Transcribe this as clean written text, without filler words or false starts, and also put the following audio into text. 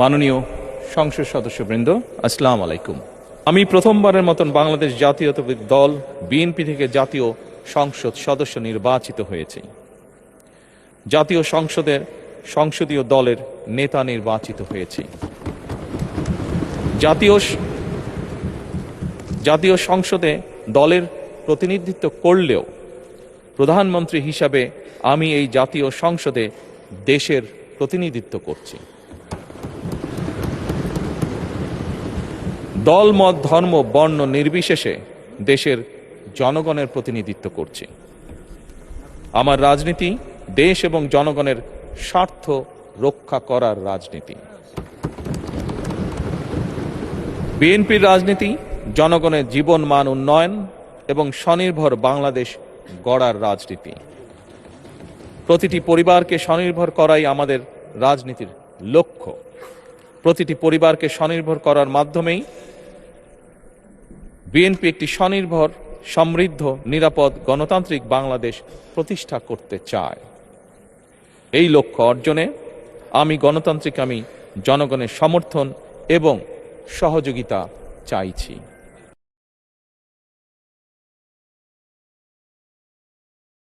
মাননীয় সংসদ সদস্যবৃন্দ, আসসালামু আলাইকুম। আমি প্রথমবারের মতন বাংলাদেশ জাতীয়তাবাদী দল বিএনপি থেকে জাতীয় সংসদ সদস্য নির্বাচিত হয়েছি। জাতীয় সংসদের সংসদীয় দলের নেতা নির্বাচিত হয়েছি। জাতীয় সংসদে দলের প্রতিনিধিত্ব করলেও প্রধানমন্ত্রী হিসাবে আমি এই জাতীয় সংসদে দেশের প্রতিনিধিত্ব করছি। দল, মত, ধর্ম, বর্ণ নির্বিশেষে দেশের জনগণের প্রতিনিধিত্ব করছি। আমার রাজনীতি দেশ এবং জনগণের স্বার্থ রক্ষা করার রাজনীতি। বিএনপির রাজনীতি জনগণের জীবন মান উন্নয়ন এবং স্বনির্ভর বাংলাদেশ গড়ার রাজনীতি। প্রতিটি পরিবারকে স্বনির্ভর করাই আমাদের রাজনীতির লক্ষ্য। প্রতিটি পরিবারকে স্বনির্ভর করার মাধ্যমেই বিএনপি একটি স্বনির্ভর, সমৃদ্ধ, নিরাপদ, গণতান্ত্রিক বাংলাদেশ প্রতিষ্ঠা করতে চায়। এই লক্ষ্য অর্জনে আমি জনগণের সমর্থন এবং সহযোগিতা চাইছি।